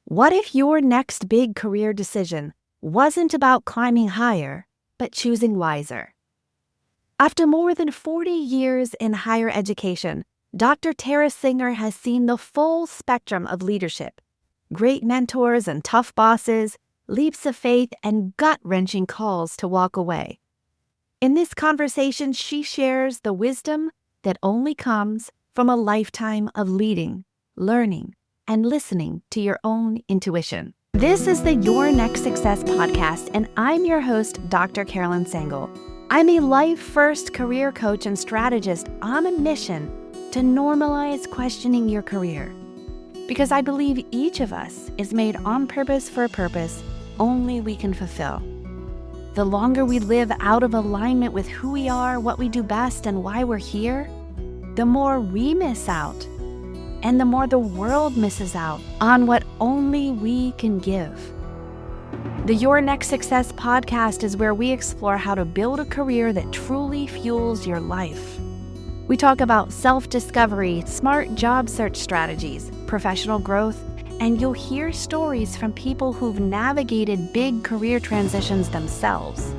What if your next big career decision wasn't about climbing higher, but choosing wiser? After more than 40 years in higher education, Dr. Tara Singer has seen the full spectrum of leadership: great mentors and tough bosses, leaps of faith, and gut-wrenching calls to walk away. In this conversation, she shares the wisdom that only comes from a lifetime of leading, learning, and listening to your own intuition. This is the Your Next Success podcast, and I'm your host, Dr. Carolyn Sangel. I'm a life-first career coach and strategist on a mission to normalize questioning your career. Because I believe each of us is made on purpose for a purpose only we can fulfill. The longer we live out of alignment with who we are, what we do best, and why we're here, the more we miss out, and the more the world misses out on what only we can give. The Your Next Success podcast is where we explore how to build a career that truly fuels your life. We talk about self-discovery, smart job search strategies, professional growth, and you'll hear stories from people who've navigated big career transitions themselves.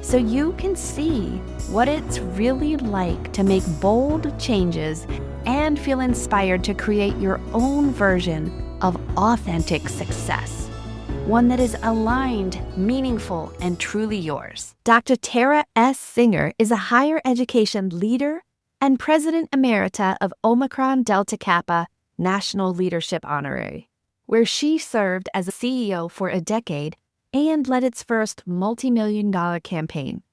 So you can see what it's really like to make bold changes and feel inspired to create your own version of authentic success. One that is aligned, meaningful, and truly yours. Dr. Tara S. Singer is a higher education leader and President Emerita of Omicron Delta Kappa National Leadership Honorary, where she served as a CEO for a decade and led its first multi-million-dollar campaign.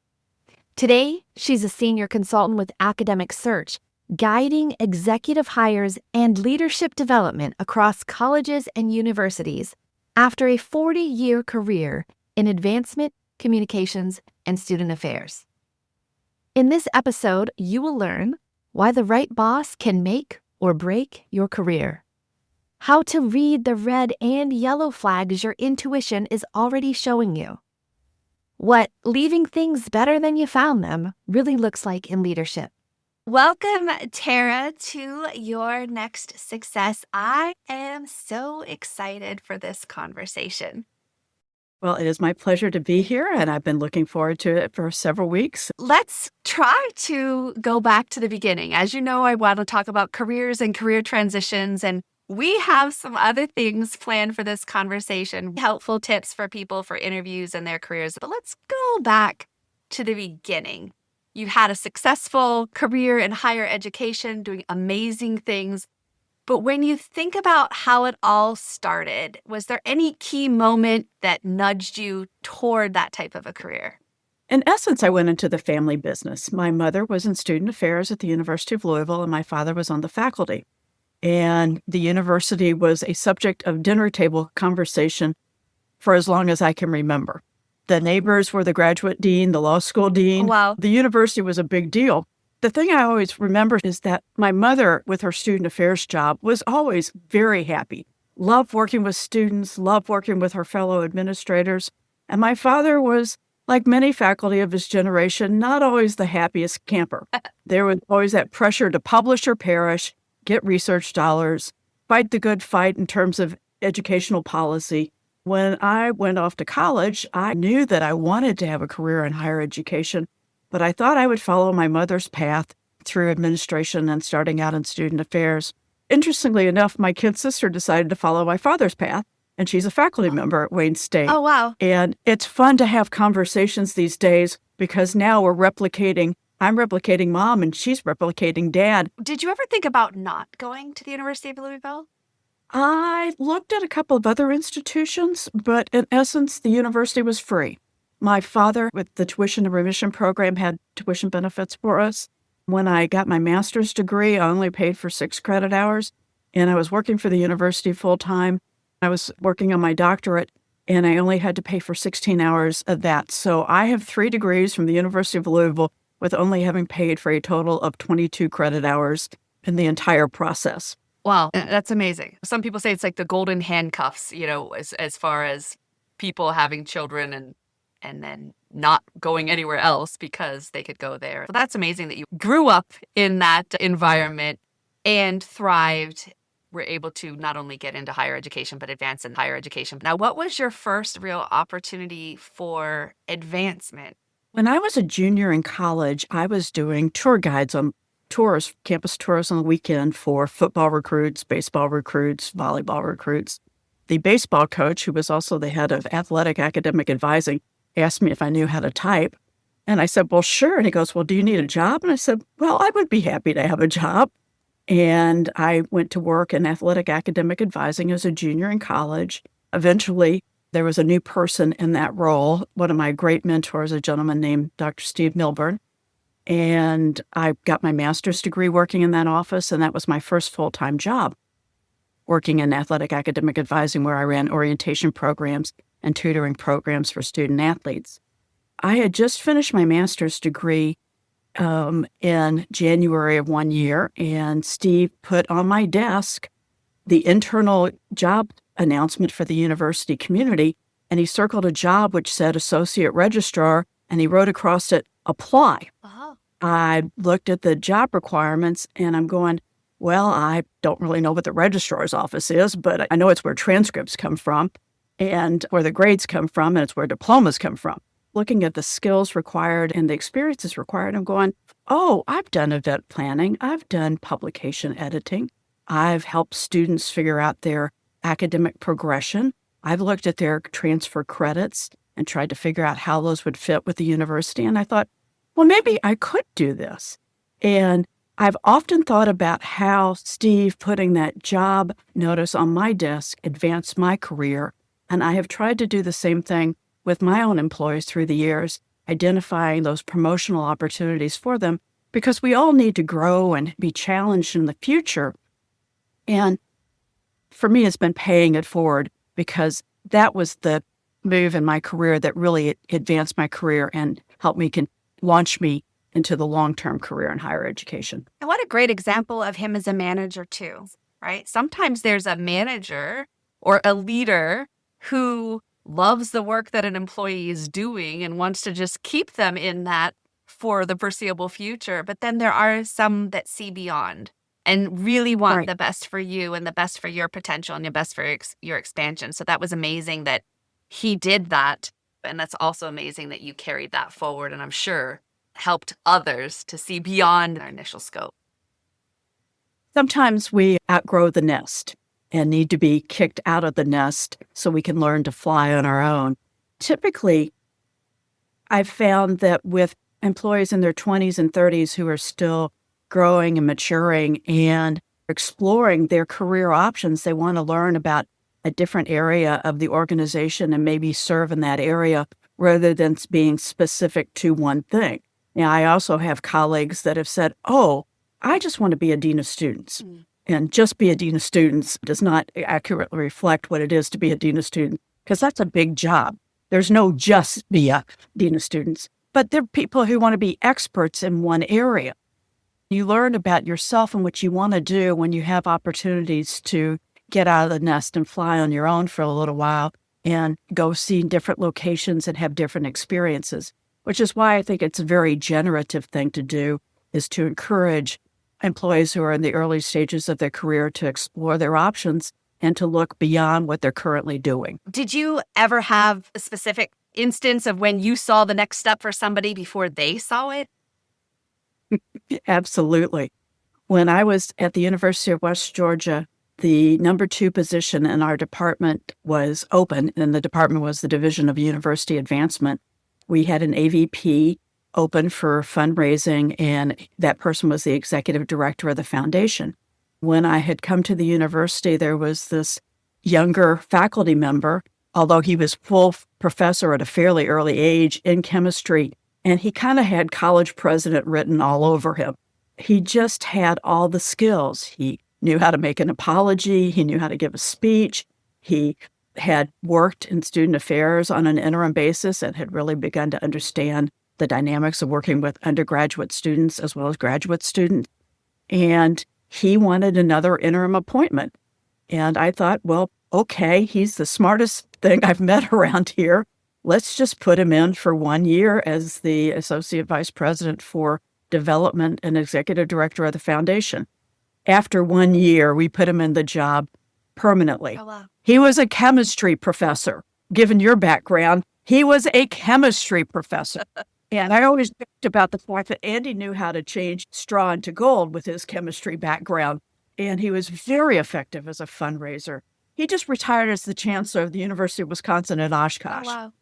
Today, she's a senior consultant with Academic Search, guiding executive hires and leadership development across colleges and universities after a 40-year career in advancement, communications, and student affairs. In this episode, you will learn why the right boss can make or break your career, how to read the red and yellow flags your intuition is already showing you, what leaving things better than you found them really looks like in leadership. Welcome, Tara, to Your Next Success. I am so excited for this conversation. Well, it is my pleasure to be here, and I've been looking forward to it for several weeks. Let's try to go back to the beginning. As you know, I want to talk about careers and career transitions, and we have some other things planned for this conversation, helpful tips for people for interviews and their careers. But let's go back to the beginning. You had a successful career in higher education, doing amazing things. But when you think about how it all started, was there any key moment that nudged you toward that type of a career? In essence, I went into the family business. My mother was in student affairs at the University of Louisville, and my father was on the faculty. And the university was a subject of dinner table conversation for as long as I can remember. The neighbors were the graduate dean, the law school dean. Wow. The university was a big deal. The thing I always remember is that my mother, with her student affairs job, was always very happy, loved working with students, loved working with her fellow administrators. And my father was, like many faculty of his generation, not always the happiest camper. There was always that pressure to publish or perish, get research dollars, fight the good fight in terms of educational policy. When I went off to college, I knew that I wanted to have a career in higher education, but I thought I would follow my mother's path through administration and starting out in student affairs. Interestingly enough, my kid sister decided to follow my father's path, and she's a faculty member at Wayne State. Oh, wow. And it's fun to have conversations these days because now I'm replicating mom and she's replicating dad. Did you ever think about not going to the University of Louisville? I looked at a couple of other institutions, but in essence, the university was free. My father, with the tuition and remission program, had tuition benefits for us. When I got my master's degree, I only paid for 6 credit hours, and I was working for the university full-time. I was working on my doctorate, and I only had to pay for 16 hours of that. So I have 3 degrees from the University of Louisville with only having paid for a total of 22 credit hours in the entire process. Wow, that's amazing. Some people say it's like the golden handcuffs, as far as people having children and then not going anywhere else because they could go there. So that's amazing that you grew up in that environment and thrived. were able to not only get into higher education, but advance in higher education. Now, what was your first real opportunity for advancement? When I was a junior in college, I was doing tour guides on tours, campus tours on the weekend for football recruits, baseball recruits, volleyball recruits. The baseball coach, who was also the head of athletic academic advising, asked me if I knew how to type. And I said, well, sure. And he goes, well, do you need a job? And I said, well, I would be happy to have a job. And I went to work in athletic academic advising as a junior in college. Eventually, there was a new person in that role. One of my great mentors, a gentleman named Dr. Steve Milburn. And I got my master's degree working in that office, and that was my first full-time job, working in athletic academic advising, where I ran orientation programs and tutoring programs for student athletes. I had just finished my master's degree in January of one year, and Steve put on my desk the internal job announcement for the university community, and he circled a job which said associate registrar, and he wrote across it, apply. Uh-huh. I looked at the job requirements, and I'm going, well, I don't really know what the registrar's office is, but I know it's where transcripts come from and where the grades come from, and it's where diplomas come from. Looking at the skills required and the experiences required, I'm going, oh, I've done event planning. I've done publication editing. I've helped students figure out their academic progression. I've looked at their transfer credits and tried to figure out how those would fit with the university. And I thought, well, maybe I could do this. And I've often thought about how Steve putting that job notice on my desk advanced my career. And I have tried to do the same thing with my own employees through the years, identifying those promotional opportunities for them, because we all need to grow and be challenged in the future. And for me, it's been paying it forward, because that was the move in my career that really advanced my career and helped me launch me into the long-term career in higher education. And what a great example of him as a manager too, right? Sometimes there's a manager or a leader who loves the work that an employee is doing and wants to just keep them in that for the foreseeable future. But then there are some that see beyond and really want the best for you and the best for your potential and the best for your expansion. So that was amazing that he did that. And that's also amazing that you carried that forward, and I'm sure helped others to see beyond our initial scope. Sometimes we outgrow the nest and need to be kicked out of the nest so we can learn to fly on our own. Typically, I've found that with employees in their 20s and 30s who are still growing and maturing and exploring their career options, they want to learn about a different area of the organization and maybe serve in that area rather than being specific to one thing. Now, I also have colleagues that have said, oh, I just want to be a dean of students. And just be a dean of students does not accurately reflect what it is to be a dean of students, because that's a big job. There's no just be a dean of students, but there are people who want to be experts in one area. You learn about yourself and what you want to do when you have opportunities to get out of the nest and fly on your own for a little while and go see different locations and have different experiences, which is why I think it's a very generative thing to do, is to encourage employees who are in the early stages of their career to explore their options and to look beyond what they're currently doing. Did you ever have a specific instance of when you saw the next step for somebody before they saw it? Absolutely. When I was at the University of West Georgia, the number 2 position in our department was open, and the department was the Division of University Advancement. We had an AVP open for fundraising, and that person was the executive director of the foundation. When I had come to the university, there was this younger faculty member, although he was full professor at a fairly early age in chemistry, and he kind of had college president written all over him. He just had all the skills. He knew how to make an apology. He knew how to give a speech. He had worked in student affairs on an interim basis and had really begun to understand the dynamics of working with undergraduate students as well as graduate students. And he wanted another interim appointment. And I thought, well, okay, he's the smartest thing I've met around here. Let's just put him in for 1 year as the associate vice president for development and executive director of the foundation. after 1 year, we put him in the job permanently. Oh, wow. He was a chemistry professor. Given your background, he was a chemistry professor. And I always joked about the fact that Andy knew how to change straw into gold with his chemistry background. And he was very effective as a fundraiser. He just retired as the chancellor of the University of Wisconsin at Oh, Oshkosh. wow.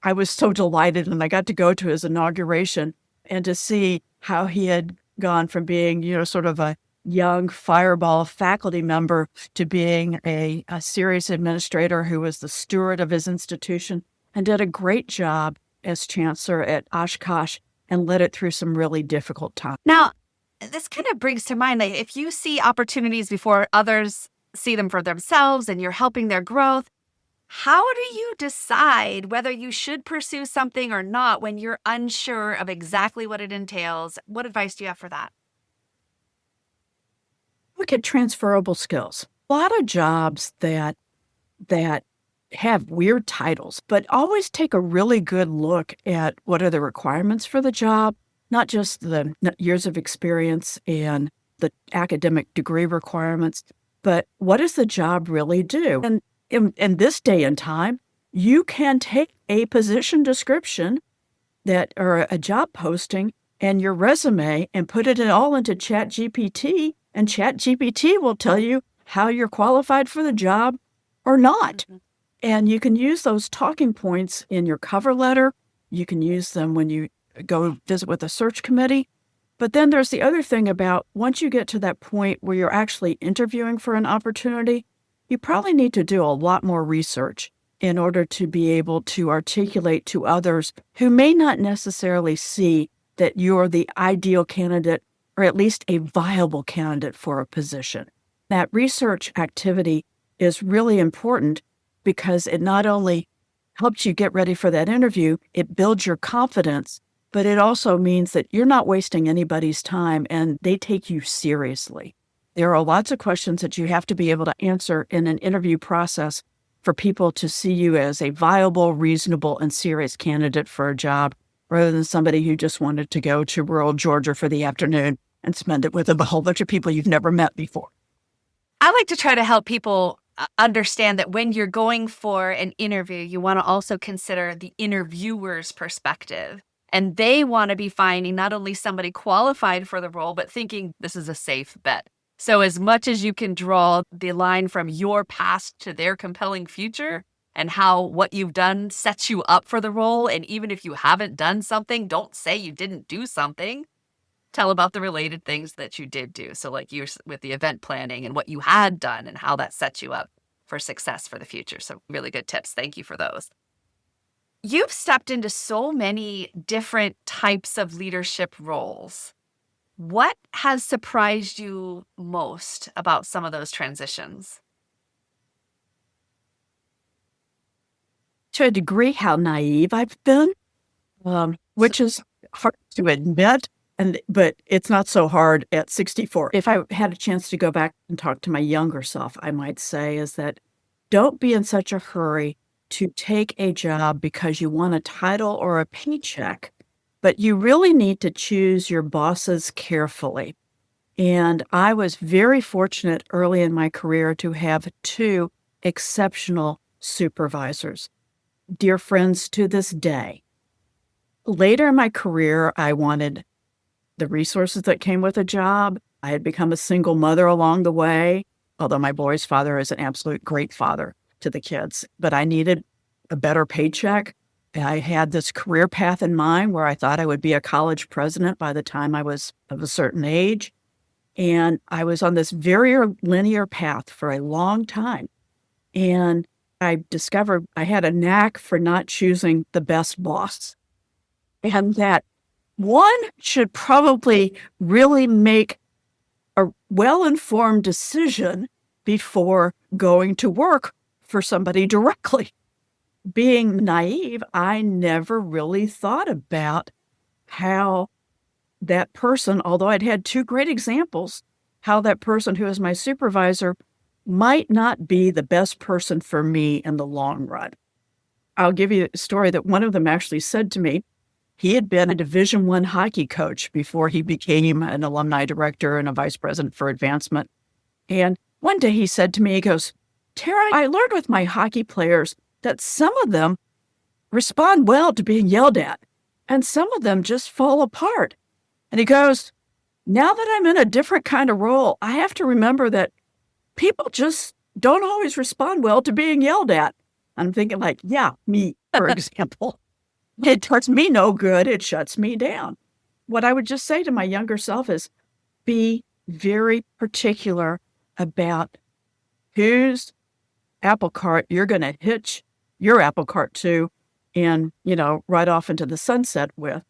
I was so delighted, and I got to go to his inauguration and to see how he had gone from being, sort of a young fireball faculty member to being a serious administrator who was the steward of his institution and did a great job as chancellor at Oshkosh and led it through some really difficult times. Now, this kind of brings to mind, like, if you see opportunities before others see them for themselves and you're helping their growth, how do you decide whether you should pursue something or not when you're unsure of exactly what it entails? What advice do you have for that? Look at transferable skills. A lot of jobs that have weird titles, but always take a really good look at what are the requirements for the job, not just the years of experience and the academic degree requirements, but what does the job really do? And in this day and time, you can take a position description or a job posting and your resume and put it all into ChatGPT, and ChatGPT will tell you how you're qualified for the job or not. Mm-hmm. And you can use those talking points in your cover letter. You can use them when you go visit with a search committee. But then there's the other thing about once you get to that point where you're actually interviewing for an opportunity, you probably need to do a lot more research in order to be able to articulate to others who may not necessarily see that you're the ideal candidate or at least a viable candidate for a position. That research activity is really important because it not only helps you get ready for that interview, it builds your confidence, but it also means that you're not wasting anybody's time and they take you seriously. There are lots of questions that you have to be able to answer in an interview process for people to see you as a viable, reasonable, and serious candidate for a job, rather than somebody who just wanted to go to rural Georgia for the afternoon and spend it with a whole bunch of people you've never met before. I like to try to help people understand that when you're going for an interview, you want to also consider the interviewer's perspective. And they want to be finding not only somebody qualified for the role, but thinking this is a safe bet. So as much as you can draw the line from your past to their compelling future and how what you've done sets you up for the role, and even if you haven't done something, don't say you didn't do something. Tell about the related things that you did do. So like you with the event planning and what you had done and how that sets you up for success for the future. So really good tips. Thank you for those. You've stepped into so many different types of leadership roles. What has surprised you most about some of those transitions? To a degree, how naive I've been, which is hard to admit, but it's not so hard at 64. If I had a chance to go back and talk to my younger self, I might say is that don't be in such a hurry to take a job because you want a title or a paycheck, but you really need to choose your bosses carefully. And I was very fortunate early in my career to have 2 exceptional supervisors, dear friends to this day. Later in my career, I wanted the resources that came with a job. I had become a single mother along the way, although my boy's father is an absolute great father to the kids, but I needed a better paycheck. I had this career path in mind where I thought I would be a college president by the time I was of a certain age. And I was on this very linear path for a long time. And I discovered I had a knack for not choosing the best boss. And that one should probably really make a well-informed decision before going to work for somebody directly. Being naive, I never really thought about how that person, although I'd had 2 great examples, how that person who is my supervisor might not be the best person for me in the long run. I'll give you a story that one of them actually said to me He had been a Division I hockey coach before he became an alumni director and a vice president for advancement. And one day he said to me, he goes, Tara, I learned with my hockey players that some of them respond well to being yelled at, and some of them just fall apart. And he goes, now that I'm in a different kind of role, I have to remember that people just don't always respond well to being yelled at. I'm thinking like, yeah, me, for example. It does me no good. It shuts me down. What I would just say to my younger self is be very particular about whose apple cart you're going to hitch your apple cart to and, ride off into the sunset with,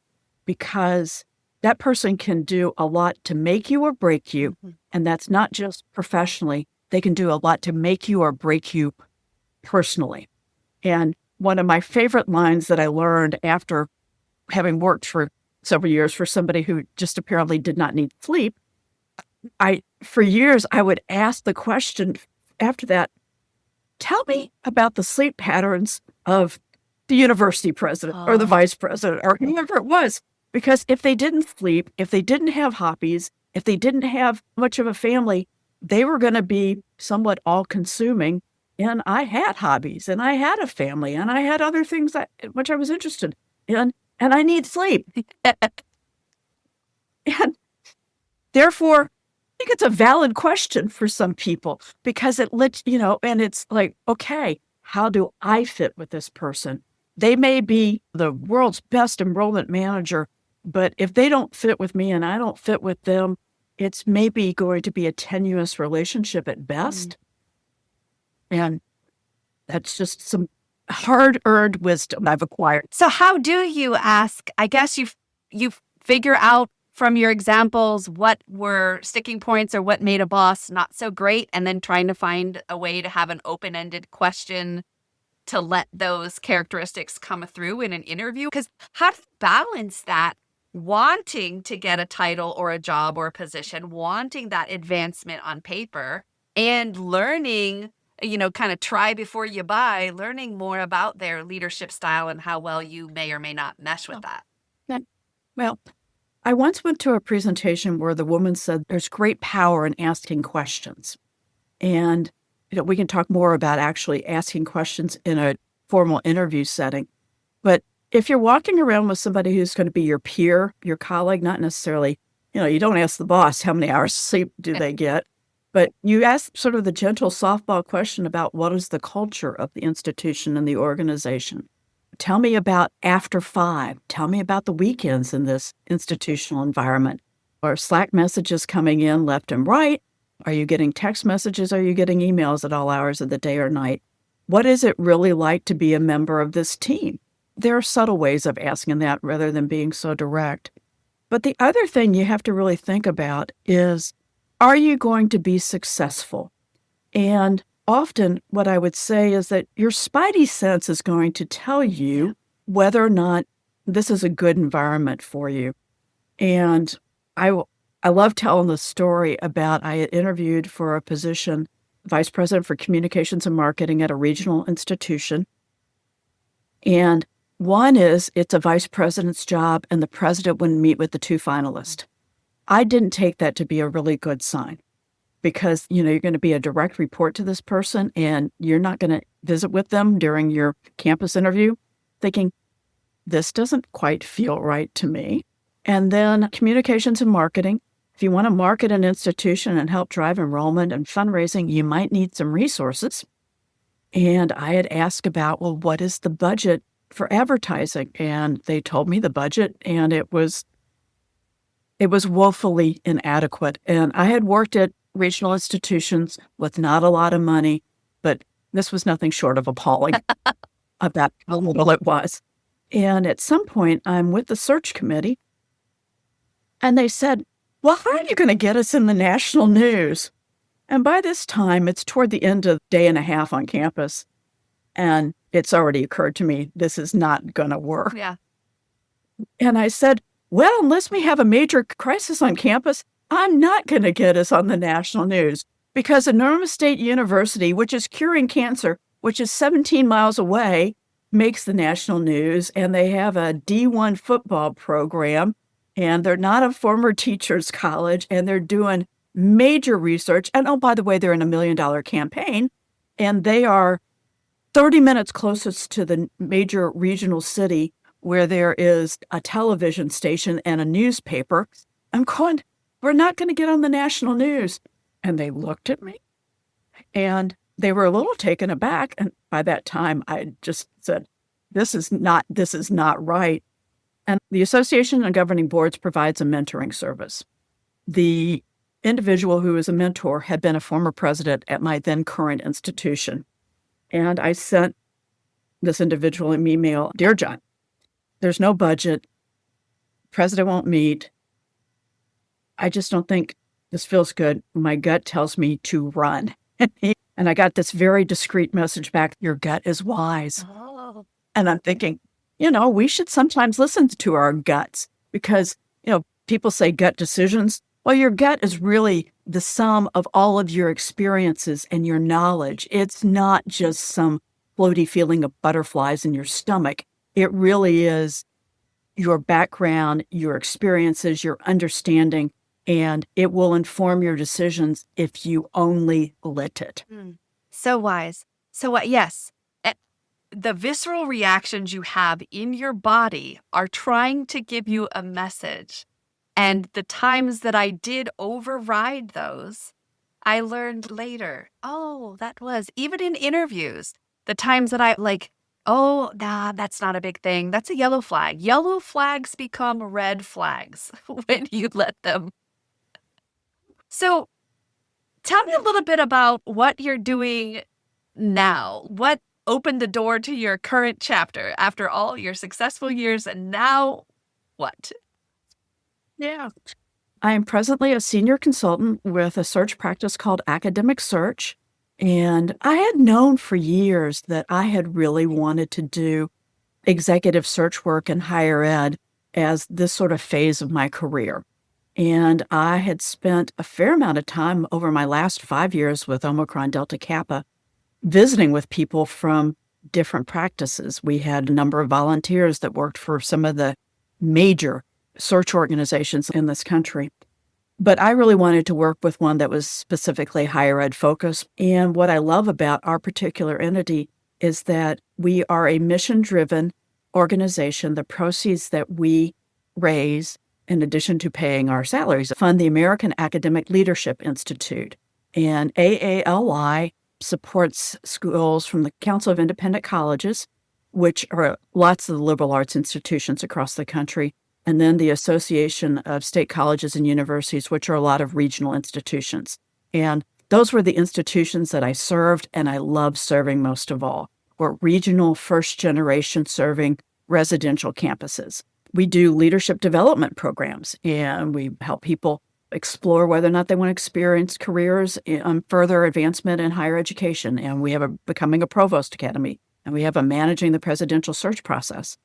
because that person can do a lot to make you or break you. Mhm. And that's not just professionally. They can do a lot to make you or break you personally. And one of my favorite lines that I learned after having worked for several years for somebody who just apparently did not need sleep, for years, I would ask the question after that, tell me about the sleep patterns of the university president or the vice president or whoever it was. Because if they didn't sleep, if they didn't have hobbies, if they didn't have much of a family, they were going to be somewhat all-consuming. And I had hobbies, and I had a family, and I had other things which I was interested in, and I need sleep. And therefore, I think it's a valid question for some people because it lets, and it's like, okay, how do I fit with this person? They may be the world's best enrollment manager, but if they don't fit with me and I don't fit with them, it's maybe going to be a tenuous relationship at best. And that's just some hard-earned wisdom I've acquired. So how do you ask? I guess you figure out from your examples what were sticking points or what made a boss not so great, and then trying to find a way to have an open-ended question to let those characteristics come through in an interview. Because how do you balance that, wanting to get a title or a job or a position, wanting that advancement on paper, and learning, kind of try before you buy, learning more about their leadership style and how well you may or may not mesh with that? Well, I once went to a presentation where the woman said there's great power in asking questions. And we can talk more about actually asking questions in a formal interview setting. But if you're walking around with somebody who's going to be your peer, your colleague, not necessarily, you don't ask the boss how many hours sleep do they get, but you ask sort of the gentle softball question about what is the culture of the institution and the organization. Tell me about after 5. Tell me about the weekends in this institutional environment. Are Slack messages coming in left and right? Are you getting text messages? Are you getting emails at all hours of the day or night? What is it really like to be a member of this team? There are subtle ways of asking that rather than being so direct. But the other thing you have to really think about is, are you going to be successful? And often what I would say is that your spidey sense is going to tell you whether or not this is a good environment for you. And I love telling the story about I had interviewed for a position, vice president for communications and marketing at a regional institution. And one is it's a vice president's job and the president wouldn't meet with the 2 finalists. I didn't take that to be a really good sign because, you're going to be a direct report to this person and you're not going to visit with them during your campus interview thinking, this doesn't quite feel right to me. And then communications and marketing. If you want to market an institution and help drive enrollment and fundraising, you might need some resources. And I had asked about, well, what is the budget for advertising? And they told me the budget, and it was woefully inadequate. And I had worked at regional institutions with not a lot of money, but this was nothing short of appalling about how little it was. And at some point, I'm with the search committee, and they said, well, how are you going to get us in the national news? And by this time, it's toward the end of day and a half on campus. And it's already occurred to me, this is not going to work. Yeah. And I said, well, unless we have a major crisis on campus, I'm not going to get us on the national news because Enormous State University, which is curing cancer, which is 17 miles away, makes the national news, and they have a D1 football program, and they're not a former teacher's college, and they're doing major research. And oh, by the way, they're in $1 million campaign, and they are 30 minutes closest to the major regional city where there is a television station and a newspaper. I'm going, we're not going to get on the national news. And they looked at me and they were a little taken aback. And by that time, I just said, this is not right. And the Association of Governing Boards provides a mentoring service. The individual who is a mentor had been a former president at my then current institution. And I sent this individual an email, "Dear John, there's no budget. President won't meet. I just don't think this feels good. My gut tells me to run." And I got this very discreet message back, "Your gut is wise." Oh. And I'm thinking, we should sometimes listen to our guts because, people say gut decisions. Well, your gut is really the sum of all of your experiences and your knowledge. It's not just some floaty feeling of butterflies in your stomach. It really is your background, your experiences, your understanding, and it will inform your decisions if you only let it. So wise. So yes, the visceral reactions you have in your body are trying to give you a message. And the times that I did override those, I learned later, that was, even in interviews, the times that I that's not a big thing. That's a yellow flag. Yellow flags become red flags when you let them. So tell me a little bit about what you're doing now. What opened the door to your current chapter after all your successful years, and now what? Yeah. I am presently a senior consultant with a search practice called Academic Search. And I had known for years that I had really wanted to do executive search work in higher ed as this sort of phase of my career. And I had spent a fair amount of time over my last 5 years with Omicron Delta Kappa visiting with people from different practices. We had a number of volunteers that worked for some of the major search organizations in this country. But I really wanted to work with one that was specifically higher ed focused. And what I love about our particular entity is that we are a mission-driven organization. The proceeds that we raise, in addition to paying our salaries, fund the American Academic Leadership Institute. And AALI supports schools from the Council of Independent Colleges, which are lots of the liberal arts institutions across the country, and then the Association of State Colleges and Universities, which are a lot of regional institutions. And those were the institutions that I served, and I loved serving most of all, were regional first generation serving residential campuses. We do leadership development programs, and we help people explore whether or not they want to experience careers in further advancement in higher education. And we have a Becoming a Provost Academy, and we have a Managing the Presidential Search Process.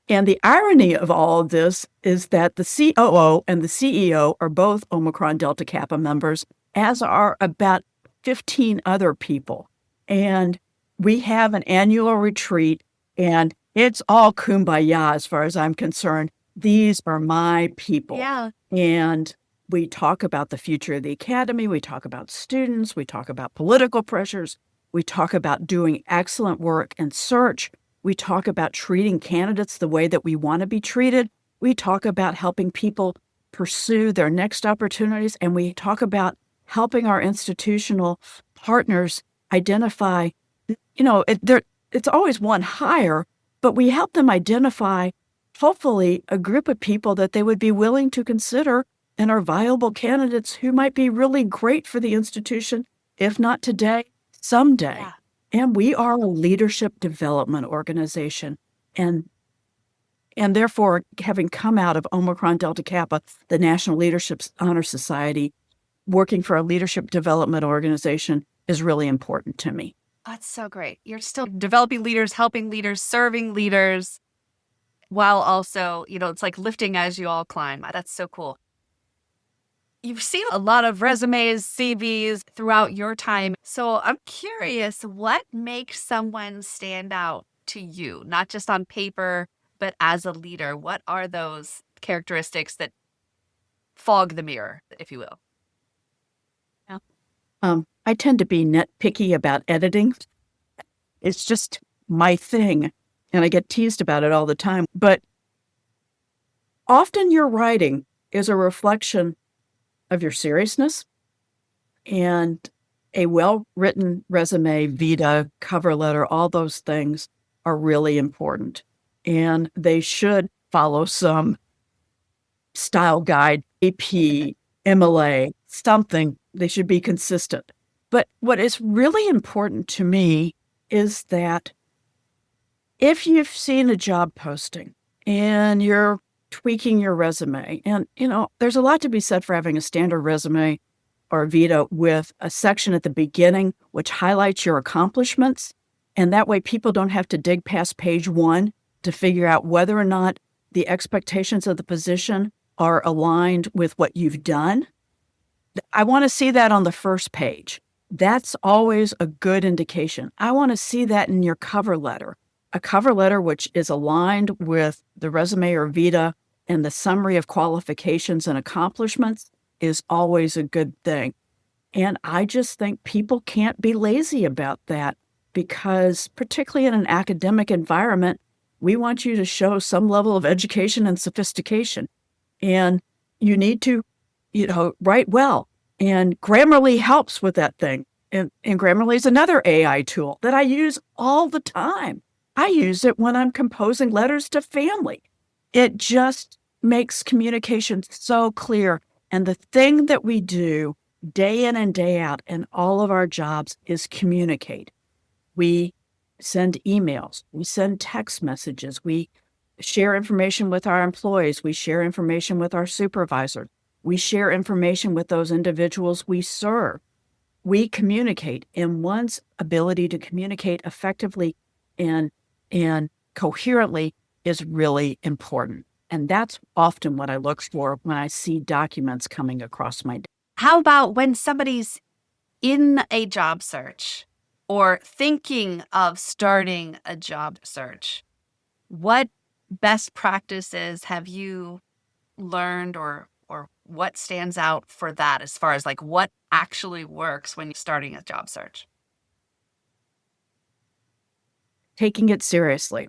And the irony of all of this is that the COO and the CEO are both Omicron Delta Kappa members, as are about 15 other people. And we have an annual retreat, and it's all kumbaya as far as I'm concerned. These are my people. Yeah. And we talk about the future of the academy. We talk about students. We talk about political pressures. We talk about doing excellent work in search. We talk about treating candidates the way that we want to be treated. We talk about helping people pursue their next opportunities. And we talk about helping our institutional partners identify, it's always one hire, but we help them identify, hopefully, a group of people that they would be willing to consider and are viable candidates who might be really great for the institution, if not today, someday. Yeah. And we are a leadership development organization. And therefore, having come out of Omicron Delta Kappa, the National Leadership Honor Society, working for a leadership development organization is really important to me. That's so great. You're still developing leaders, helping leaders, serving leaders, while also, it's like lifting as you all climb. That's so cool. You've seen a lot of resumes, CVs throughout your time. So I'm curious, what makes someone stand out to you, not just on paper, but as a leader? What are those characteristics that fog the mirror, if you will? I tend to be nitpicky about editing. It's just my thing, and I get teased about it all the time. But often your writing is a reflection of your seriousness, and a well-written resume, vita, cover letter, all those things are really important. And they should follow some style guide, AP, MLA, something. They should be consistent. But what is really important to me is that if you've seen a job posting and you're tweaking your resume, and, there's a lot to be said for having a standard resume or a vita with a section at the beginning which highlights your accomplishments. And that way people don't have to dig past page 1 to figure out whether or not the expectations of the position are aligned with what you've done. I want to see that on the first page. That's always a good indication. I want to see that in your cover letter. A cover letter which is aligned with the resume or vita and the summary of qualifications and accomplishments is always a good thing. And I just think people can't be lazy about that, because particularly in an academic environment, we want you to show some level of education and sophistication. And you need to, write well. And Grammarly helps with that thing. And Grammarly is another AI tool that I use all the time. I use it when I'm composing letters to family. It just makes communication so clear. And the thing that we do day in and day out in all of our jobs is communicate. We send emails, we send text messages, we share information with our employees, we share information with our supervisors, we share information with those individuals we serve. We communicate, and one's ability to communicate effectively and coherently is really important. And that's often what I look for when I see documents coming across my desk. How about when somebody's in a job search or thinking of starting a job search? What best practices have you learned, or what stands out for that as far as like what actually works when you're starting a job search? Taking it seriously.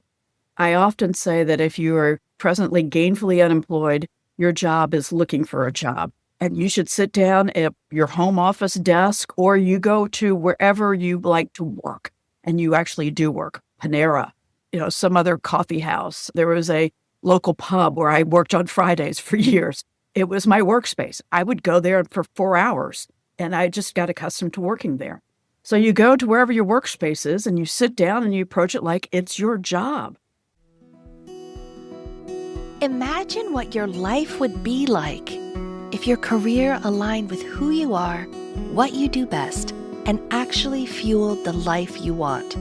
I often say that if you are presently gainfully unemployed, your job is looking for a job. And you should sit down at your home office desk, or you go to wherever you like to work, and you actually do work. Panera, some other coffee house. There was a local pub where I worked on Fridays for years. It was my workspace. I would go there for 4 hours, and I just got accustomed to working there. So you go to wherever your workspace is, and you sit down and you approach it like it's your job. Imagine what your life would be like if your career aligned with who you are, what you do best, and actually fueled the life you want.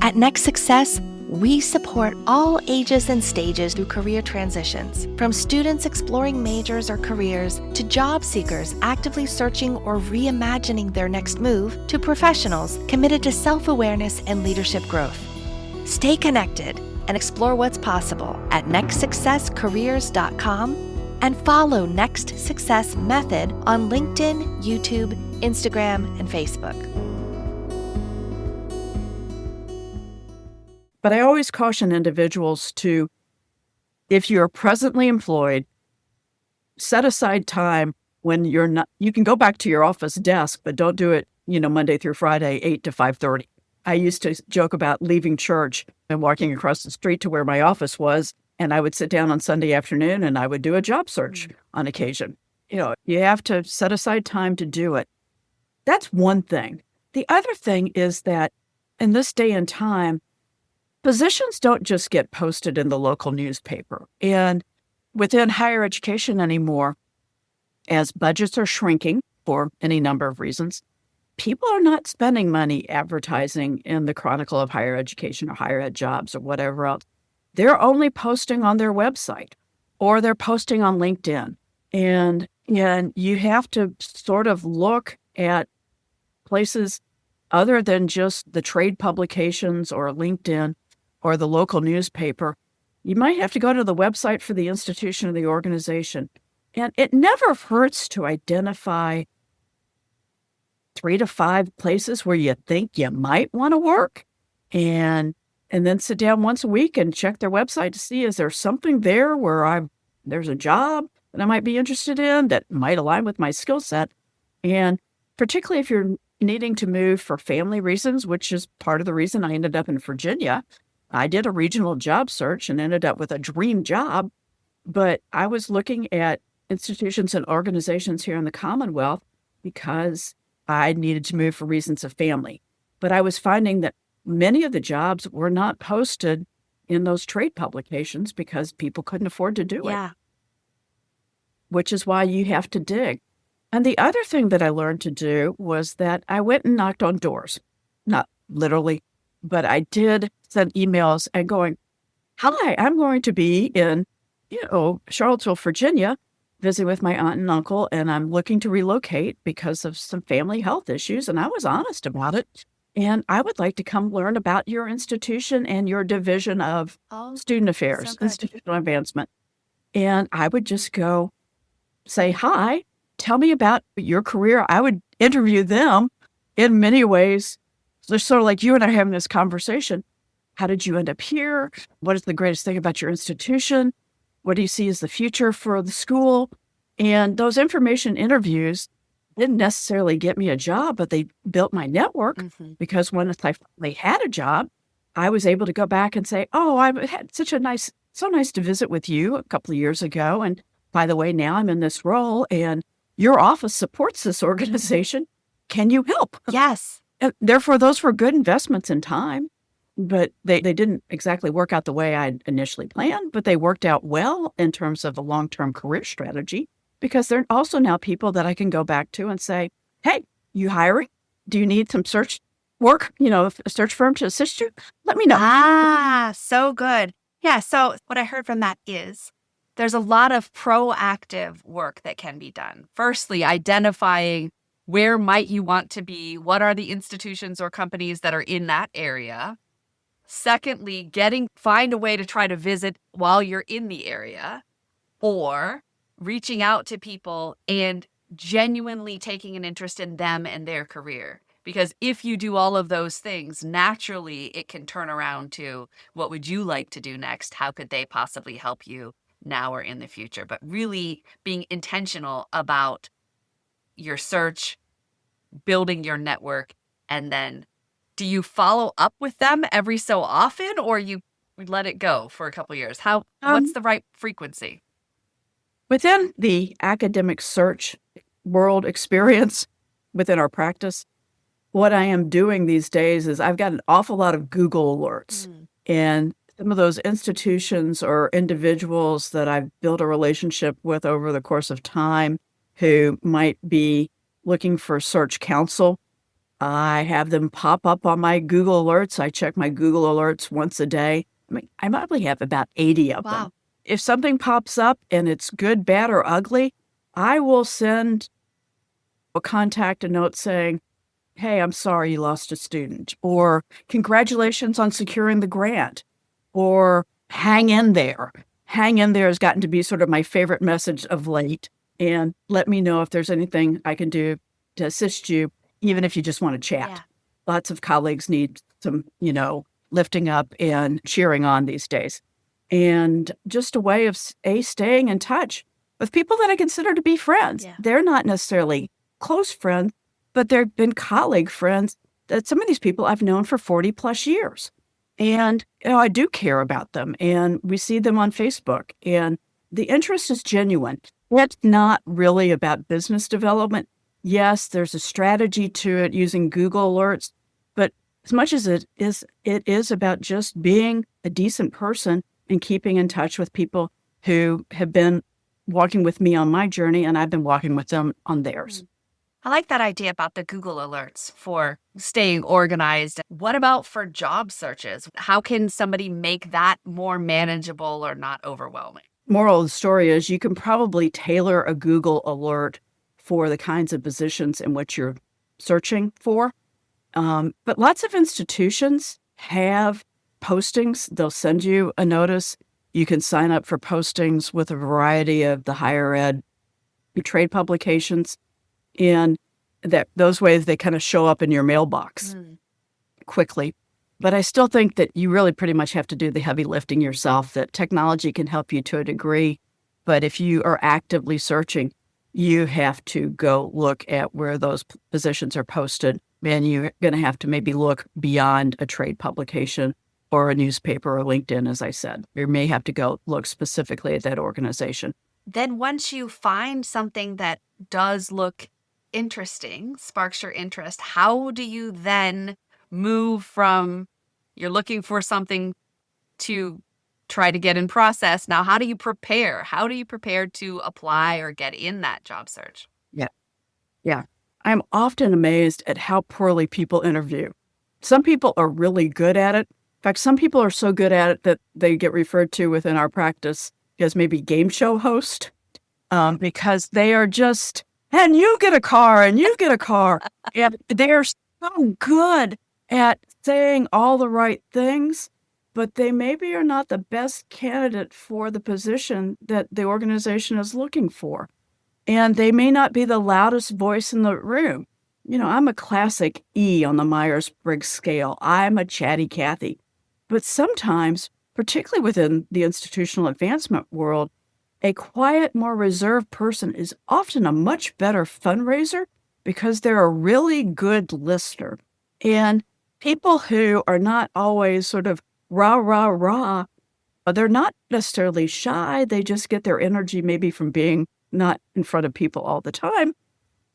At Next Success, we support all ages and stages through career transitions, from students exploring majors or careers to job seekers actively searching or reimagining their next move to professionals committed to self-awareness and leadership growth. Stay connected and explore what's possible at nextsuccesscareers.com and follow Next Success Method on LinkedIn, YouTube, Instagram, and Facebook. But I always caution individuals to, if you're presently employed, set aside time when you're not. You can go back to your office desk, but don't do it, Monday through Friday, 8 to 5:30. I used to joke about leaving church and walking across the street to where my office was, and I would sit down on Sunday afternoon and I would do a job search on occasion. You have to set aside time to do it. That's one thing. The other thing is that in this day and time, positions don't just get posted in the local newspaper. And within higher education anymore, as budgets are shrinking for any number of reasons, people are not spending money advertising in the Chronicle of Higher Education or Higher Ed Jobs or whatever else. They're only posting on their website, or they're posting on LinkedIn. And you have to sort of look at places other than just the trade publications or LinkedIn or the local newspaper, you might have to go to the website for the institution or the organization. And it never hurts to identify 3 to 5 places where you think you might want to work, and then sit down once a week and check their website to see, is there something there where there's a job that I might be interested in that might align with my skill set. And particularly if you're needing to move for family reasons, which is part of the reason I ended up in Virginia. I did a regional job search and ended up with a dream job, but I was looking at institutions and organizations here in the Commonwealth because I needed to move for reasons of family. But I was finding that many of the jobs were not posted in those trade publications because people couldn't afford to do it, which is why you have to dig. And the other thing that I learned to do was that I went and knocked on doors, not literally, but I did send emails and going, hi, I'm going to be in, Charlottesville, Virginia, visiting with my aunt and uncle, and I'm looking to relocate because of some family health issues. And I was honest about it. And I would like to come learn about your institution and your division of student affairs, institutional advancement. And I would just go say, hi, tell me about your career. I would interview them in many ways. They're sort of like you and I having this conversation. How did you end up here? What is the greatest thing about your institution? What do you see as the future for the school? And those information interviews didn't necessarily get me a job, but they built my network because when I finally had a job, I was able to go back and say, I had so nice to visit with you a couple of years ago. And by the way, now I'm in this role and your office supports this organization. Can you help? Yes. And therefore, those were good investments in time, but they didn't exactly work out the way I initially planned, but they worked out well in terms of a long-term career strategy. Because they're also now people that I can go back to and say, hey, you hiring? Do you need some search work, a search firm to assist you? Let me know. So good. Yeah, so what I heard from that is there's a lot of proactive work that can be done. Firstly, identifying where might you want to be? What are the institutions or companies that are in that area? Secondly, find a way to try to visit while you're in the area, or reaching out to people and genuinely taking an interest in them and their career. Because if you do all of those things, naturally it can turn around to what would you like to do next? How could they possibly help you now or in the future? But really being intentional about your search, building your network, and then do you follow up with them every so often, or you let it go for a couple of years? What's the right frequency? Within the academic search world experience within our practice, what I am doing these days is I've got an awful lot of Google alerts. And some of those institutions or individuals that I've built a relationship with over the course of time who might be looking for search counsel, I have them pop up on my Google alerts. I check my Google alerts once a day. I probably have about 80 of them. If something pops up and it's good, bad, or ugly, I will send a contact a note saying, hey, I'm sorry you lost a student, or congratulations on securing the grant, or hang in there. Hang in there has gotten to be sort of my favorite message of late. And let me know if there's anything I can do to assist you, even if you just want to chat. Yeah. Lots of colleagues need some, lifting up and cheering on these days. And just a way of staying in touch with people that I consider to be friends. Yeah. They're not necessarily close friends, but they've been colleague friends that some of these people I've known for 40 plus years. And I do care about them, and we see them on Facebook, and the interest is genuine. It's not really about business development. Yes, there's a strategy to it using Google alerts, but as much as it is about just being a decent person and keeping in touch with people who have been walking with me on my journey, and I've been walking with them on theirs. I like that idea about the Google alerts for staying organized. What about for job searches? How can somebody make that more manageable or not overwhelming? Moral of the story is you can probably tailor a Google alert for the kinds of positions in which you're searching for. But lots of institutions have postings. They'll send you a notice. You can sign up for postings with a variety of the higher ed trade publications. And those ways they kind of show up in your mailbox quickly. But I still think that you really pretty much have to do the heavy lifting yourself, that technology can help you to a degree. But if you are actively searching, you have to go look at where those positions are posted. And you're going to have to maybe look beyond a trade publication or a newspaper or LinkedIn, as I said. You may have to go look specifically at that organization. Then once you find something that does look interesting, sparks your interest, how do you then move from you're looking for something to try to get in process? Now, how do you prepare? How do you prepare to apply or get in that job search? Yeah. I'm often amazed at how poorly people interview. Some people are really good at it. In fact, some people are so good at it that they get referred to within our practice as maybe game show host, because they are just, and you get a car, and you get a car. And they're so good at saying all the right things, but they maybe are not the best candidate for the position that the organization is looking for. And they may not be the loudest voice in the room. I'm a classic E on the Myers-Briggs scale. I'm a chatty Cathy. But sometimes, particularly within the institutional advancement world, a quiet, more reserved person is often a much better fundraiser because they're a really good listener. And people who are not always sort of rah, rah, rah, they're not necessarily shy. They just get their energy maybe from being not in front of people all the time.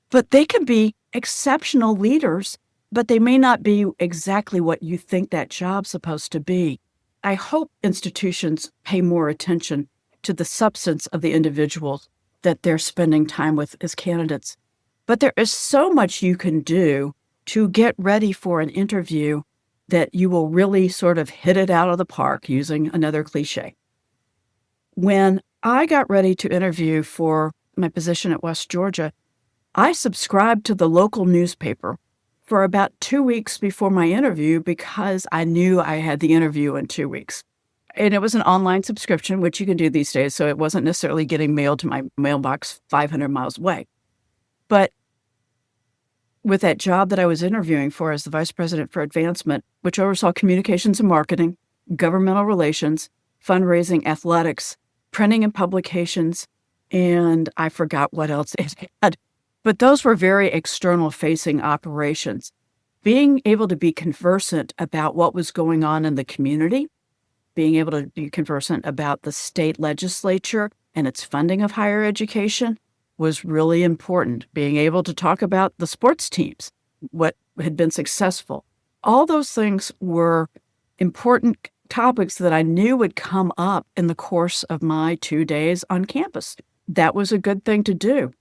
But they can be exceptional leaders, but they may not be exactly what you think that job's supposed to be. I hope institutions pay more attention to the substance of the individuals that they're spending time with as candidates. But there is so much you can do to get ready for an interview that you will really sort of hit it out of the park, using another cliche. When I got ready to interview for my position at West Georgia, I subscribed to the local newspaper for about 2 weeks before my interview because I knew I had the interview in 2 weeks. And it was an online subscription, which you can do these days, so it wasn't necessarily getting mailed to my mailbox 500 miles away. But with that job that I was interviewing for as the Vice President for Advancement, which oversaw communications and marketing, governmental relations, fundraising, athletics, printing and publications, and I forgot what else it had. But those were very external-facing operations. Being able to be conversant about what was going on in the community, being able to be conversant about the state legislature and its funding of higher education was really important. Being able to talk about the sports teams, what had been successful. All those things were important topics that I knew would come up in the course of my 2 days on campus. That was a good thing to do.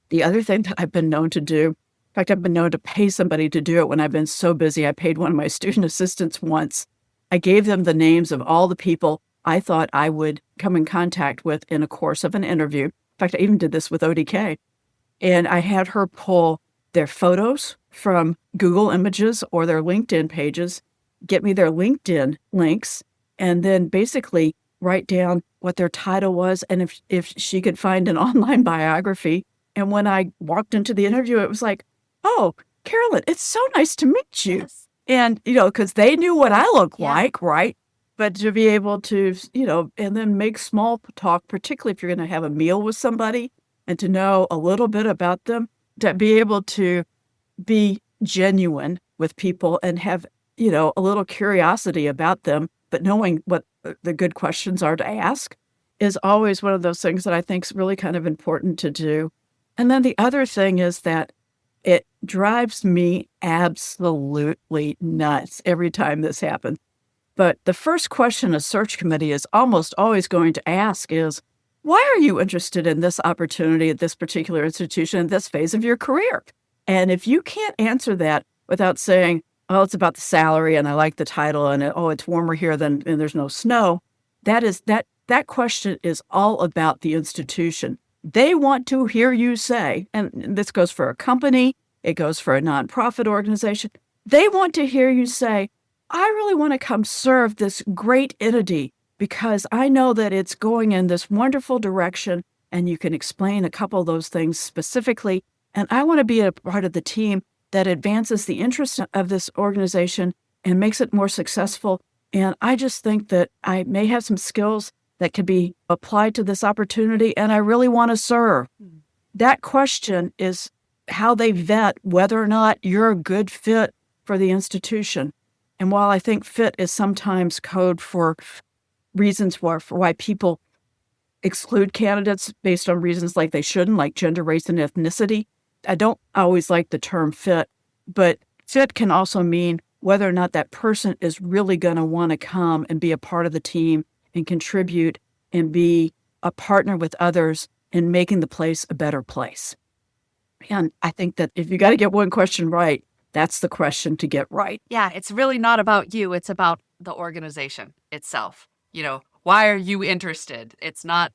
The other thing that I've been known to do, in fact, I've been known to pay somebody to do it when I've been so busy. I paid one of my student assistants once. I gave them the names of all the people I thought I would come in contact with in a course of an interview. In fact, I even did this with ODK. And I had her pull their photos from Google Images or their LinkedIn pages, get me their LinkedIn links, and then basically write down what their title was and if she could find an online biography. And when I walked into the interview, it was like, oh, Carolyn, it's so nice to meet you. Yes. And, because they knew what I look like, right? But to be able to, and then make small talk, particularly if you're going to have a meal with somebody and to know a little bit about them, to be able to be genuine with people and have, a little curiosity about them, but knowing what the good questions are to ask is always one of those things that I think is really kind of important to do. And then the other thing is that it drives me absolutely nuts every time this happens. But the first question a search committee is almost always going to ask is, why are you interested in this opportunity at this particular institution at this phase of your career? And if you can't answer that without saying, oh, it's about the salary and I like the title and it's warmer here and there's no snow, that question is all about the institution. They want to hear you say, and this goes for a company, it goes for a nonprofit organization, they want to hear you say, I really want to come serve this great entity because I know that it's going in this wonderful direction, and you can explain a couple of those things specifically. And I want to be a part of the team that advances the interest of this organization and makes it more successful. And I just think that I may have some skills that could be applied to this opportunity, and I really want to serve. That question is how they vet whether or not you're a good fit for the institution. And while I think fit is sometimes code for reasons for why people exclude candidates based on reasons like they shouldn't, like gender, race, and ethnicity, I don't always like the term fit, but fit can also mean whether or not that person is really going to want to come and be a part of the team and contribute and be a partner with others in making the place a better place. And I think that if you got to get one question right, that's the question to get right. Yeah, it's really not about you. It's about the organization itself. Why are you interested? It's not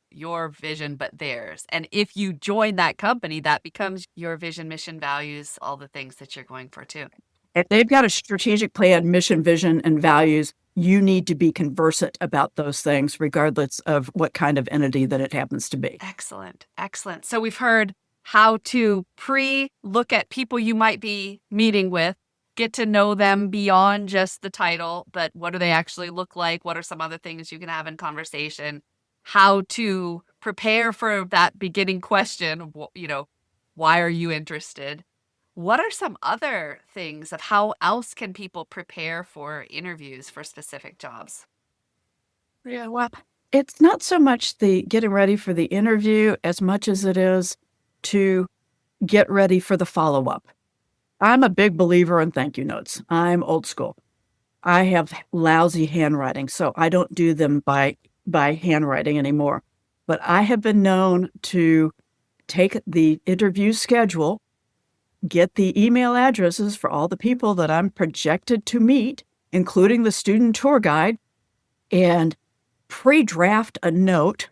your vision, but theirs. And if you join that company, that becomes your vision, mission, values, all the things that you're going for too. If they've got a strategic plan, mission, vision, and values, you need to be conversant about those things, regardless of what kind of entity that it happens to be. Excellent. Excellent. So we've heard how to look at people you might be meeting with, get to know them beyond just the title, but what do they actually look like? What are some other things you can have in conversation? How to prepare for that beginning question, why are you interested? What are some other things of how else can people prepare for interviews for specific jobs? Yeah, well, it's not so much the getting ready for the interview as much as it is to get ready for the follow-up. I'm a big believer in thank you notes. I'm old school. I have lousy handwriting, so I don't do them by handwriting anymore. But I have been known to take the interview schedule, get the email addresses for all the people that I'm projected to meet, including the student tour guide, and pre-draft a note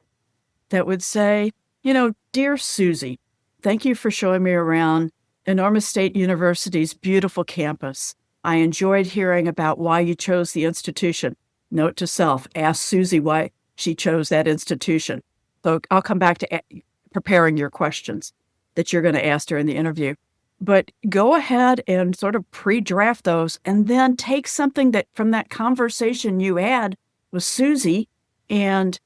that would say, Dear Susie, thank you for showing me around Enormous State University's beautiful campus. I enjoyed hearing about why you chose the institution. Note to self, ask Susie why she chose that institution. So I'll come back to preparing your questions that you're going to ask during the interview. But go ahead and sort of pre-draft those, and then take something that from that conversation you had with Susie and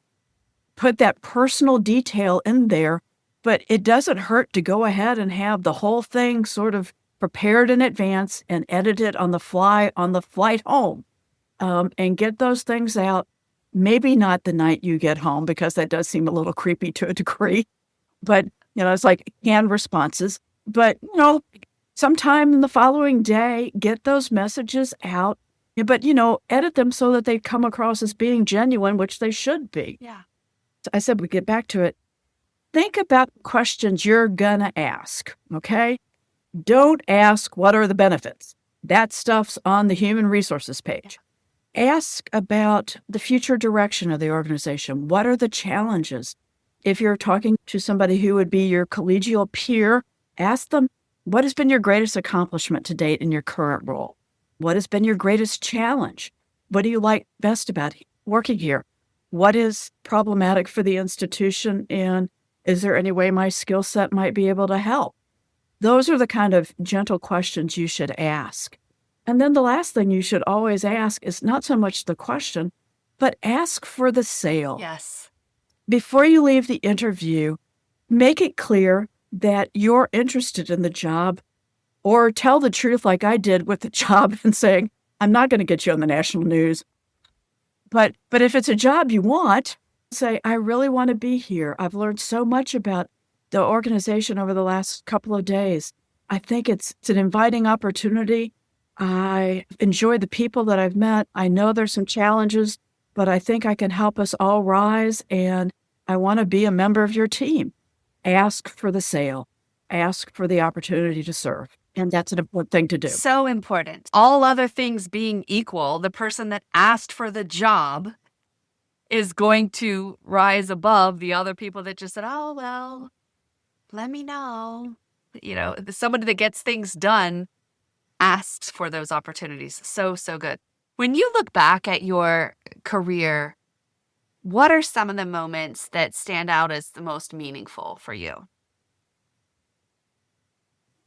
put that personal detail in there. But it doesn't hurt to go ahead and have the whole thing sort of prepared in advance and edit it on the fly on the flight home, and get those things out. Maybe not the night you get home, because that does seem a little creepy to a degree. But, it's like canned responses. But, sometime in the following day, get those messages out. But, edit them so that they come across as being genuine, which they should be. Yeah. So I said we get back to it. Think about questions you're going to ask, okay? Don't ask, what are the benefits? That stuff's on the human resources page. Ask about the future direction of the organization. What are the challenges? If you're talking to somebody who would be your collegial peer, ask them, what has been your greatest accomplishment to date in your current role? What has been your greatest challenge? What do you like best about working here? What is problematic for the institution? And is there any way my skill set might be able to help? Those are the kind of gentle questions you should ask. And then the last thing you should always ask is not so much the question, but ask for the sale. Yes. Before you leave the interview, make it clear that you're interested in the job, or tell the truth like I did with the job and saying, I'm not going to get you on the national news. But if it's a job you want, say, I really want to be here. I've learned so much about the organization over the last couple of days. I think it's an inviting opportunity. I enjoy the people that I've met. I know there's some challenges, but I think I can help us all rise, and I want to be a member of your team. Ask for the sale. Ask for the opportunity to serve. And that's an important thing to do. So important. All other things being equal, the person that asked for the job is going to rise above the other people that just said, oh, well, let me know. Somebody that gets things done asks for those opportunities. So, so good. When you look back at your career, what are some of the moments that stand out as the most meaningful for you?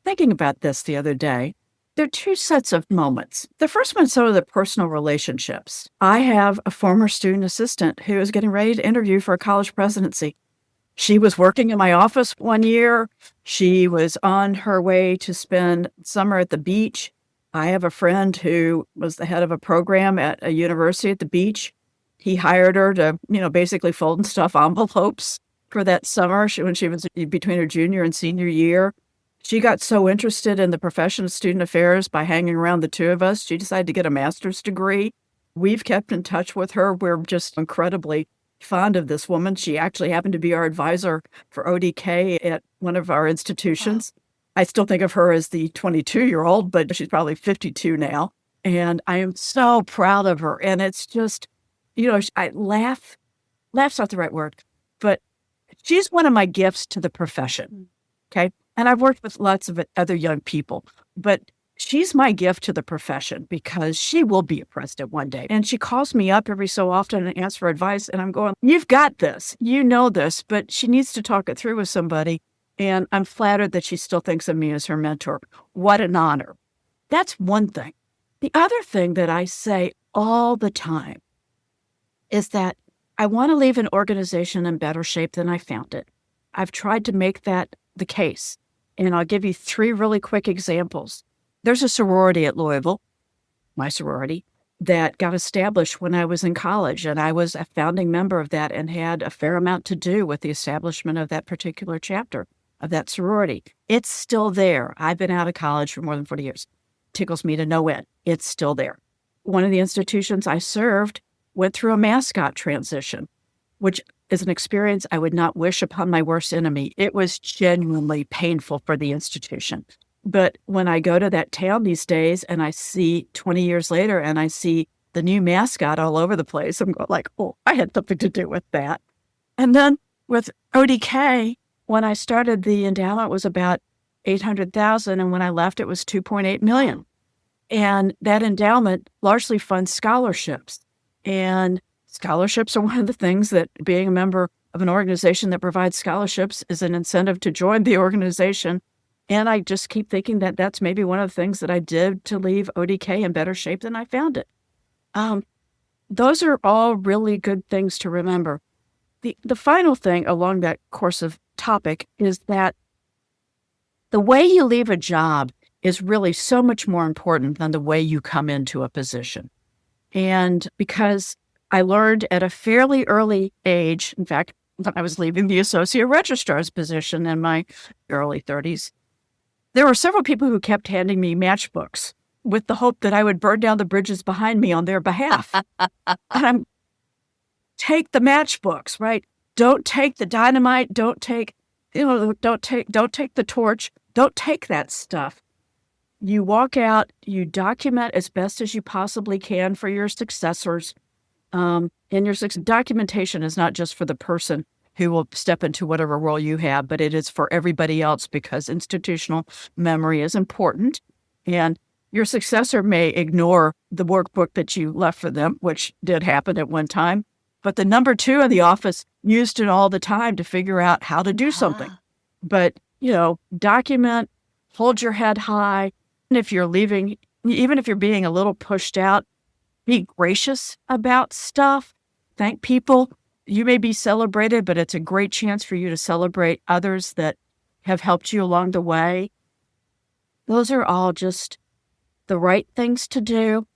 Thinking about this the other day, there are two sets of moments. The first one's sort of the personal relationships. I have a former student assistant who is getting ready to interview for a college presidency. She was working in my office one year. She was on her way to spend summer at the beach. I have a friend who was the head of a program at a university at the beach. He hired her to, basically fold and stuff envelopes for that summer when she was between her junior and senior year. She got so interested in the profession of student affairs by hanging around the two of us, she decided to get a master's degree. We've kept in touch with her. We're just incredibly fond of this woman. She actually happened to be our advisor for ODK at one of our institutions. Wow. I still think of her as the 22-year-old, but she's probably 52 now. And I am so proud of her. And it's just, I laugh's not the right word, but she's one of my gifts to the profession. Okay. And I've worked with lots of other young people, but she's my gift to the profession because she will be a president one day. And she calls me up every so often and asks for advice. And I'm going, you've got this, this, but she needs to talk it through with somebody. And I'm flattered that she still thinks of me as her mentor. What an honor. That's one thing. The other thing that I say all the time is that I want to leave an organization in better shape than I found it. I've tried to make that the case. And I'll give you three really quick examples. There's a sorority at Louisville, my sorority, that got established when I was in college. And I was a founding member of that and had a fair amount to do with the establishment of that particular chapter of that sorority. It's still there. I've been out of college for more than 40 years. Tickles me to no end. It's still there. One of the institutions I served went through a mascot transition, which is an experience I would not wish upon my worst enemy. It was genuinely painful for the institution. But when I go to that town these days and I see 20 years later and I see the new mascot all over the place, I'm going like, oh, I had something to do with that. And then with ODK, when I started, the endowment was about $800,000. And when I left, it was $2.8 million. And that endowment largely funds scholarships. And scholarships are one of the things that being a member of an organization that provides scholarships is an incentive to join the organization. And I just keep thinking that that's maybe one of the things that I did to leave ODK in better shape than I found it. Those are all really good things to remember. The final thing along that course of topic is that the way you leave a job is really so much more important than the way you come into a position. And because I learned at a fairly early age, in fact, when I was leaving the associate registrar's position in my early 30s, there were several people who kept handing me matchbooks with the hope that I would burn down the bridges behind me on their behalf. And take the matchbooks, right? Don't take the dynamite. Don't take the torch. Don't take that stuff. You walk out, you document as best as you possibly can for your successors. And your documentation is not just for the person who will step into whatever role you have, but it is for everybody else because institutional memory is important. And your successor may ignore the workbook that you left for them, which did happen at one time. But the number two in the office used it all the time to figure out how to do something. But, document, hold your head high. And if you're leaving, even if you're being a little pushed out, be gracious about stuff. Thank people. You may be celebrated, but it's a great chance for you to celebrate others that have helped you along the way. Those are all just the right things to do.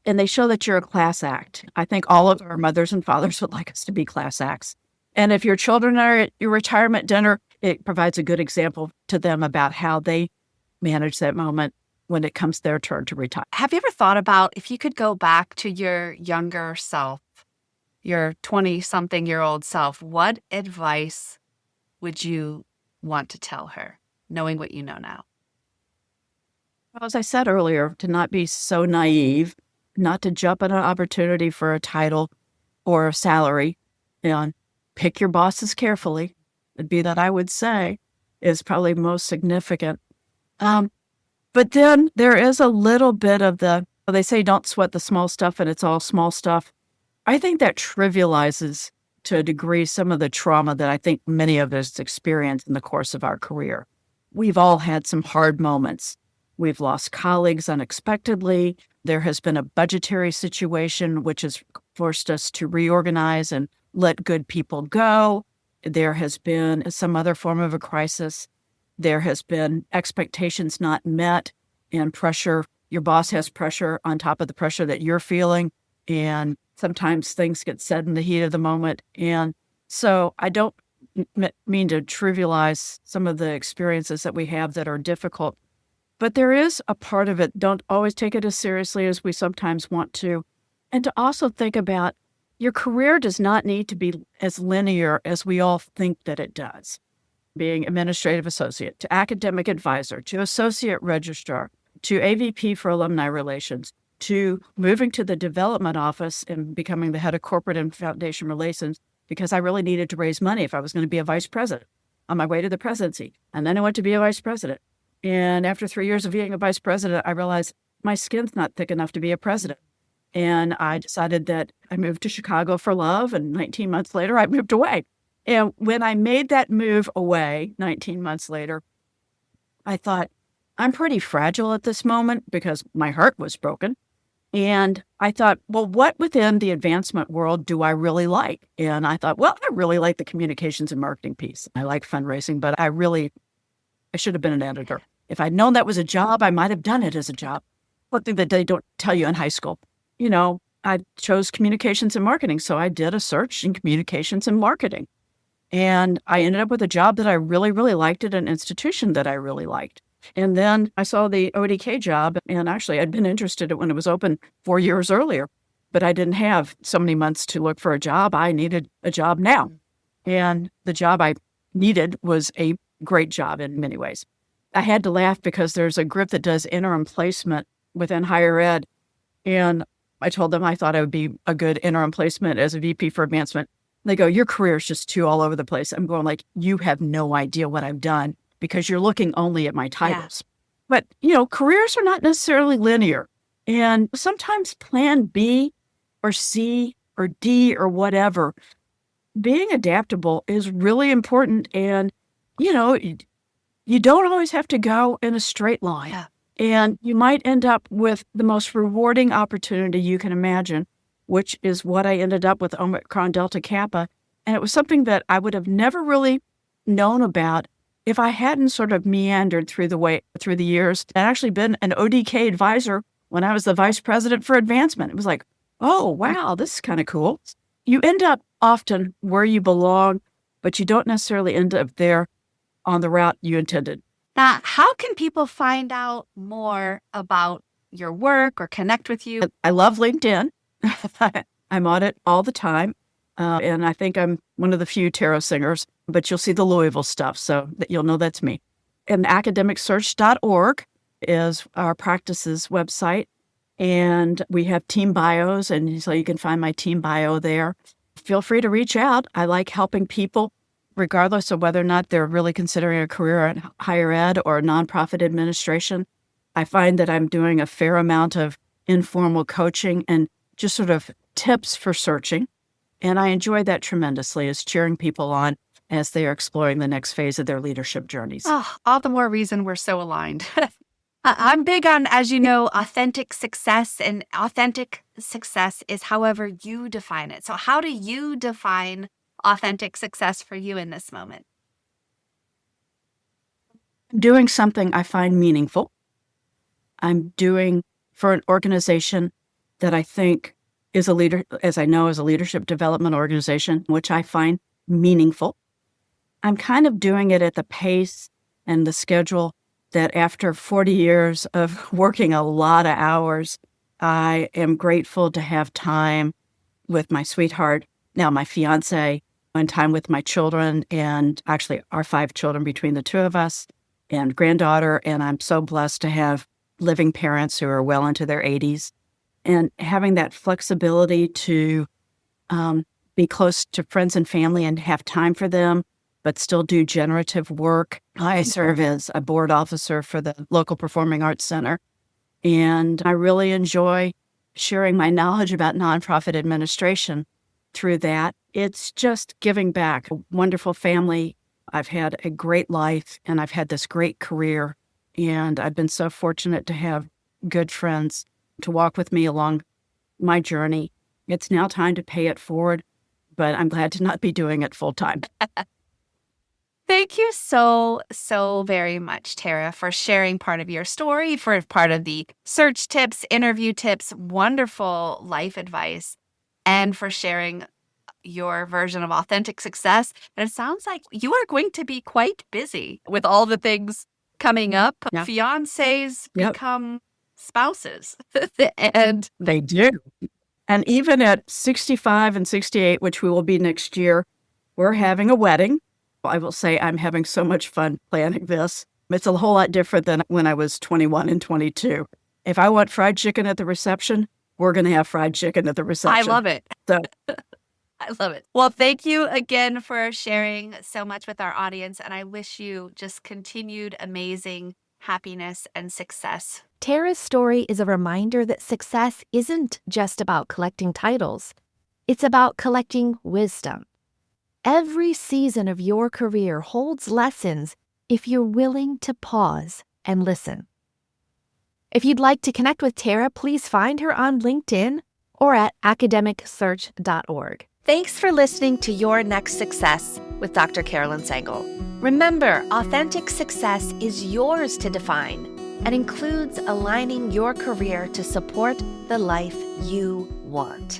And they show that you're a class act. I think all of our mothers and fathers would like us to be class acts. And if your children are at your retirement dinner, it provides a good example to them about how they manage that moment when it comes their turn to retire. Have you ever thought about if you could go back to your younger self, your 20-something-year-old self, what advice would you want to tell her, knowing what you know now? Well, as I said earlier, to not be so naive, not to jump at an opportunity for a title or a salary, and pick your bosses carefully, it'd be that I would say is probably most significant. But then there is a little bit of they say don't sweat the small stuff and it's all small stuff. I think that trivializes to a degree some of the trauma that I think many of us experience in the course of our career. We've all had some hard moments. We've lost colleagues unexpectedly. There has been a budgetary situation which has forced us to reorganize and let good people go. There has been some other form of a crisis. There has been expectations not met and pressure. Your boss has pressure on top of the pressure that you're feeling. And sometimes things get said in the heat of the moment. And so I don't mean to trivialize some of the experiences that we have that are difficult, but there is a part of it. Don't always take it as seriously as we sometimes want to. And to also think about your career does not need to be as linear as we all think that it does. Being administrative associate to academic advisor to associate registrar to AVP for alumni relations to moving to the development office and becoming the head of corporate and foundation relations because I really needed to raise money if I was going to be a vice president on my way to the presidency. And then I went to be a vice president. And after 3 years of being a vice president, I realized my skin's not thick enough to be a president. And I decided that I moved to Chicago for love. And 19 months later, I moved away. And when I made that move away 19 months later, I thought, I'm pretty fragile at this moment because my heart was broken. And I thought, well, what within the advancement world do I really like? And I thought, well, I really like the communications and marketing piece. I like fundraising, but I should have been an editor. If I'd known that was a job, I might have done it as a job. One thing that they don't tell you in high school. I chose communications and marketing. So I did a search in communications and marketing. And I ended up with a job that I really, really liked at an institution that I really liked. And then I saw the ODK job, and actually I'd been interested in it when it was open 4 years earlier, but I didn't have so many months to look for a job. I needed a job now. And the job I needed was a great job in many ways. I had to laugh because there's a group that does interim placement within higher ed. And I told them I thought I would be a good interim placement as a VP for advancement. They go, your career is just too all over the place. I'm going like, you have no idea what I've done because you're looking only at my titles. Yeah. But, careers are not necessarily linear. And sometimes plan B or C or D or whatever, being adaptable is really important. And, you don't always have to go in a straight line. Yeah. And you might end up with the most rewarding opportunity you can imagine, which is what I ended up with Omicron Delta Kappa. And it was something that I would have never really known about if I hadn't sort of meandered through the years. I'd actually been an ODK advisor when I was the vice president for advancement. It was like, oh, wow, this is kind of cool. You end up often where you belong, but you don't necessarily end up there on the route you intended. Now, how can people find out more about your work or connect with you? I love LinkedIn. I'm on it all the time. And I think I'm one of the few tarot singers, but you'll see the Louisville stuff, so that you'll know that's me. And academicsearch.org is our practices website. And we have team bios, and so you can find my team bio there. Feel free to reach out. I like helping people, regardless of whether or not they're really considering a career in higher ed or nonprofit administration. I find that I'm doing a fair amount of informal coaching and just sort of tips for searching. And I enjoy that tremendously, as cheering people on as they are exploring the next phase of their leadership journeys. Oh, all the more reason we're so aligned. I'm big on, as you know, authentic success, and authentic success is however you define it. So how do you define authentic success for you in this moment? Doing something I find meaningful. I'm doing for an organization that I think is a leader, as I know, is a leadership development organization, which I find meaningful. I'm kind of doing it at the pace and the schedule that after 40 years of working a lot of hours, I am grateful to have time with my sweetheart, now my fiance, and time with my children, and actually our 5 children between the two of us, and granddaughter. And I'm so blessed to have living parents who are well into their 80s. And having that flexibility to be close to friends and family and have time for them, but still do generative work. I serve as a board officer for the local Performing Arts Center, and I really enjoy sharing my knowledge about nonprofit administration through that. It's just giving back. A wonderful family. I've had a great life, and I've had this great career, and I've been so fortunate to have good friends to walk with me along my journey. It's now time to pay it forward, but I'm glad to not be doing it full time. Thank you so, so very much, Tara, for sharing part of your story, for part of the search tips, interview tips, wonderful life advice, and for sharing your version of authentic success. And it sounds like you are going to be quite busy with all the things coming up. Yeah. Fiancés Yep. become spouses. And They do. And even at 65 and 68, which we will be next year, we're having a wedding. I will say I'm having so much fun planning this. It's a whole lot different than when I was 21 and 22. If I want fried chicken at the reception, we're going to have fried chicken at the reception. I love it. So I love it. Well, thank you again for sharing so much with our audience. And I wish you just continued amazing happiness and success. Tara's story is a reminder that success isn't just about collecting titles. It's about collecting wisdom. Every season of your career holds lessons if you're willing to pause and listen. If you'd like to connect with Tara, please find her on LinkedIn or at academicsearch.org. Thanks for listening to Your Next Success with Dr. Carolyn Sengel. Remember, authentic success is yours to define and includes aligning your career to support the life you want.